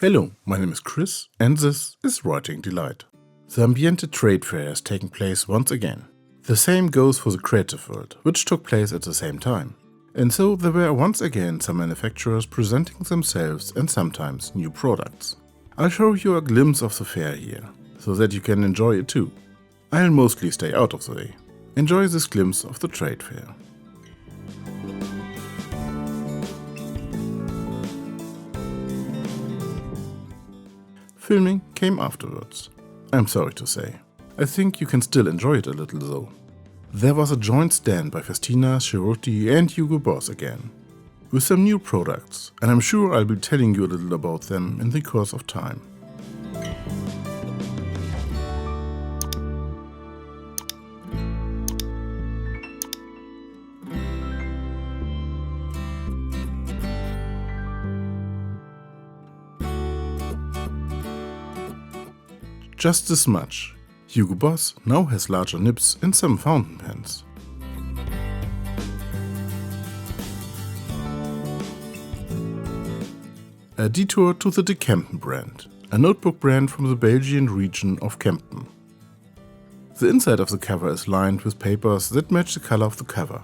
Hello, my name is Chris, and this is Writing Delight. The Ambiente trade fair is taking place once again. The same goes for the creative world, which took place at the same time. And so there were once again some manufacturers presenting themselves and sometimes new products. I'll show you a glimpse of the fair here, so that you can enjoy it too. I'll mostly stay out of the way. Enjoy this glimpse of the trade fair. Filming came afterwards. I'm sorry to say. I think you can still enjoy it a little though. There was a joint stand by Festina, Cheruti and Hugo Boss again, with some new products, and I'm sure I'll be telling you a little about them in the course of time. Just this much. Hugo Boss now has larger nibs in some fountain pens. A detour to the De Kempen brand, a notebook brand from the Belgian region of Kempen. The inside of the cover is lined with papers that match the color of the cover.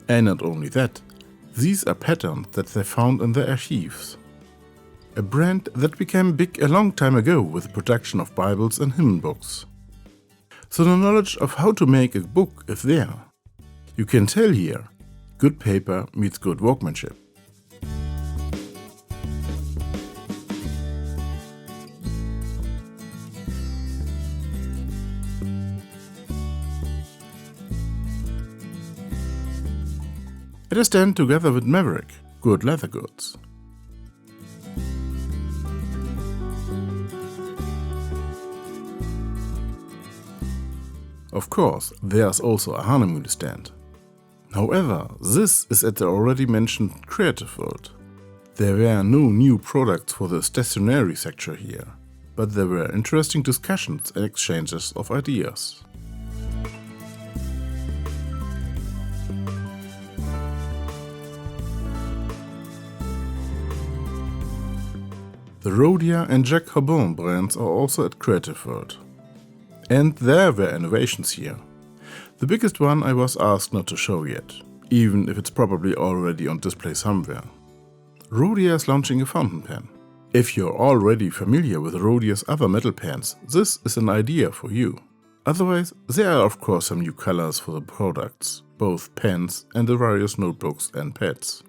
And not only that, these are patterns that they found in their archives. A brand that became big a long time ago with the production of Bibles and hymn books. So the knowledge of how to make a book is there. You can tell here, good paper meets good workmanship. At a stand together with Maverick, good leather goods. Of course, there's also a Hanemühle stand. However, this is at the already mentioned creative world. There were no new products for the stationery sector here, but there were interesting discussions and exchanges of ideas. The Rhodia and Jacques Herbin brands are also at Creative World. And there were innovations here. The biggest one I was asked not to show yet, even if it's probably already on display somewhere. Rhodia is launching a fountain pen. If you're already familiar with Rhodia's other metal pens, this is an idea for you. Otherwise, there are of course some new colors for the products, both pens and the various notebooks and pads.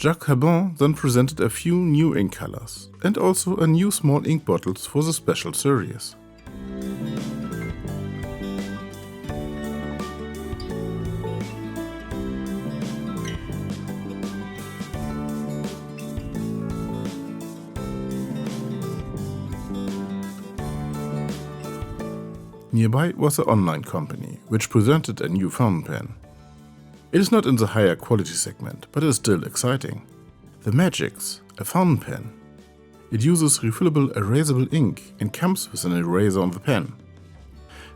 Jacques Herbin then presented a few new ink colors and also a new small ink bottles for the special series. Nearby was an online company which presented a new fountain pen. It is not in the higher quality segment, but it is still exciting. The Magix, a fountain pen. It uses refillable erasable ink and comes with an eraser on the pen.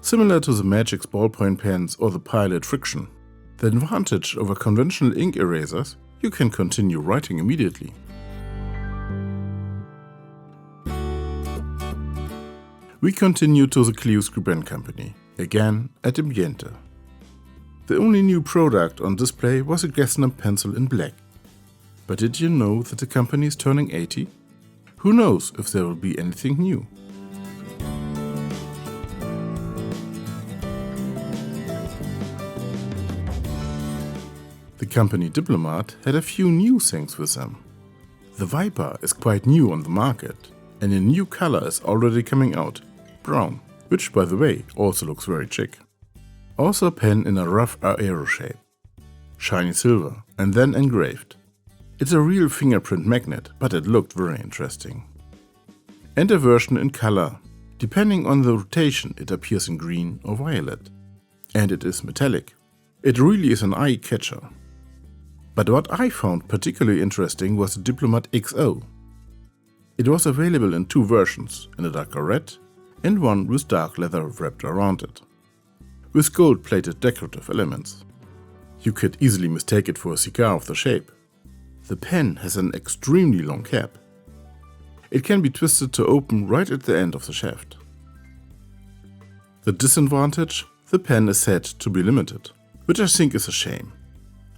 Similar to the Magix ballpoint pens or the Pilot Friction. The advantage over conventional ink erasers, you can continue writing immediately. We continue to the Clio Scriben company, again at Ambiente. The only new product on display was a Gesner pencil in black. But did you know that the company is turning 80? Who knows if there will be anything new? The company Diplomat had a few new things with them. The Viper is quite new on the market, and a new color is already coming out, brown, which by the way also looks very chic. Also a pen in a rough aero shape, shiny silver and then engraved. It's a real fingerprint magnet, but it looked very interesting. And a version in color. Depending on the rotation it appears in green or violet. And it is metallic. It really is an eye catcher. But what I found particularly interesting was the Diplomat XO. It was available in two versions, in a darker red and one with dark leather wrapped around it, with gold-plated decorative elements. You could easily mistake it for a cigar of the shape. The pen has an extremely long cap. It can be twisted to open right at the end of the shaft. The disadvantage: the pen is said to be limited, which I think is a shame.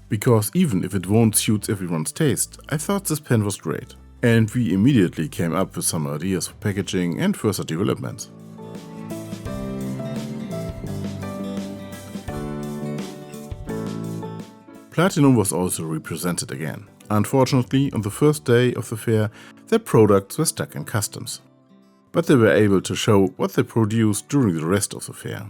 Because even if it won't suit everyone's taste, I thought this pen was great. And we immediately came up with some ideas for packaging and further developments. Platinum was also represented again. Unfortunately, on the first day of the fair, their products were stuck in customs. But they were able to show what they produced during the rest of the fair.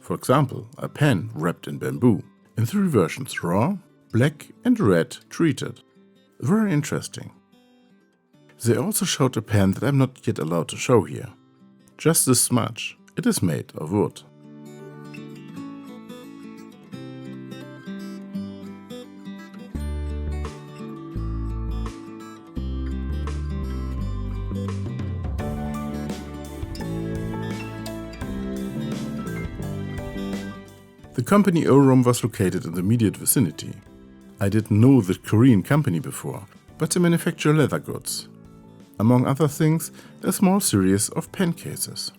For example, a pen wrapped in bamboo, in three versions: raw, black and red treated. Very interesting. They also showed a pen that I'm not yet allowed to show here. Just this much: it is made of wood. The company Orum was located in the immediate vicinity. I didn't know the Korean company before, but they manufacture leather goods. Among other things, a small series of pen cases.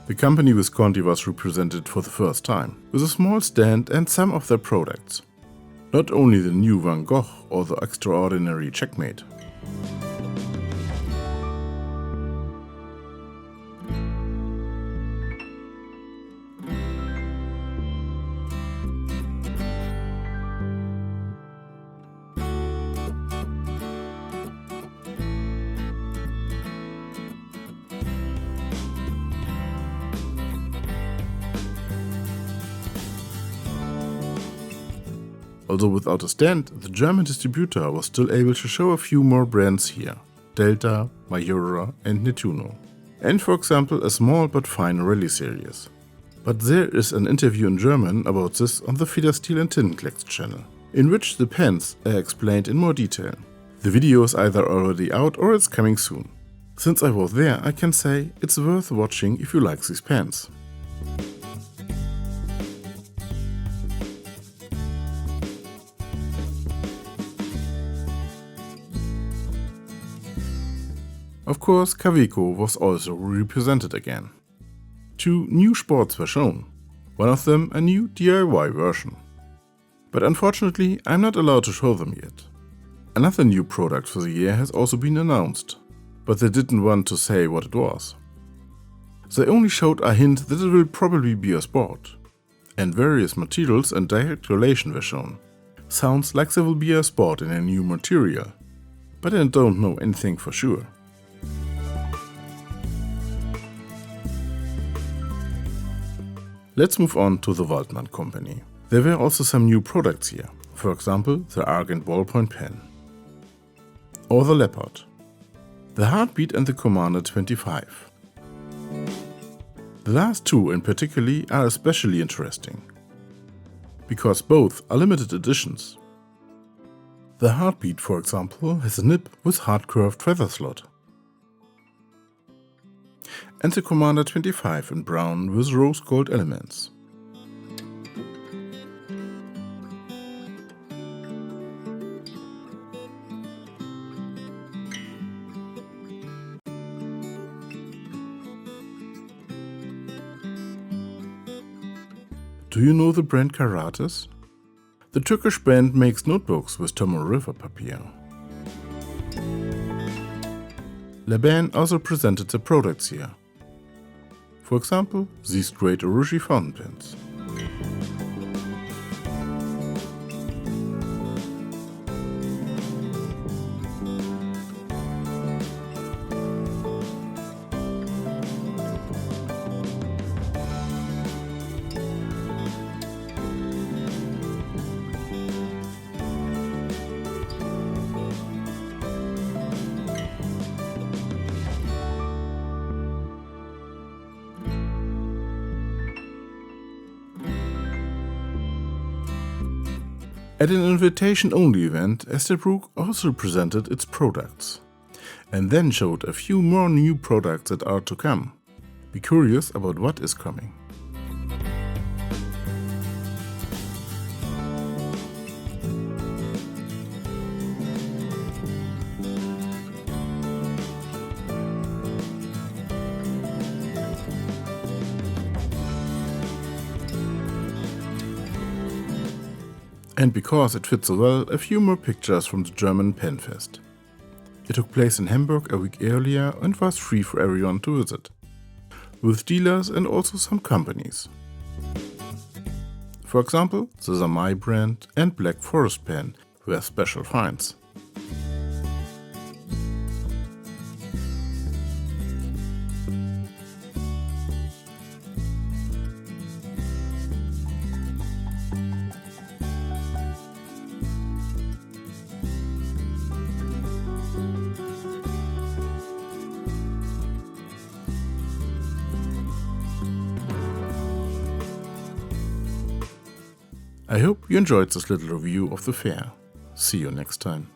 The company Visconti was represented for the first time, with a small stand and some of their products. Not only the new Van Gogh or the extraordinary Checkmate. Although without a stand, the German distributor was still able to show a few more brands here: Delta, Majora and Nettuno. And for example a small but fine rally series. But there is an interview in German about this on the Federstil and Tintenklecks channel, in which the pens are explained in more detail. The video is either already out or it's coming soon. Since I was there, I can say it's worth watching if you like these pens. Of course, Kaweco was also represented again. Two new sports were shown, one of them a new DIY version. But unfortunately, I'm not allowed to show them yet. Another new product for the year has also been announced, but they didn't want to say what it was. They only showed a hint that it will probably be a sport, and various materials and direct relation were shown. Sounds like there will be a sport in a new material, but I don't know anything for sure. Let's move on to the Waldmann company. There were also some new products here, for example the Argent ballpoint pen. Or the Leopard. The Heartbeat and the Commander 25. The last two in particular are especially interesting, because both are limited editions. The Heartbeat, for example, has a nib with hard-curved feather slot. And the Commander 25 in brown with rose gold elements. Do you know the brand Karates? The Turkish brand makes notebooks with Tomorriver papier. Laban also presented the products here. For example, these great Urushi fountain pens. At an invitation-only event, Esterbrook also presented its products, and then showed a few more new products that are to come. Be curious about what is coming. And because it fits so well, a few more pictures from the German Pen Fest. It took place in Hamburg a week earlier and was free for everyone to visit, with dealers and also some companies. For example, the Zamai brand and Black Forest Pen were special finds. I hope you enjoyed this little review of the fair. See you next time.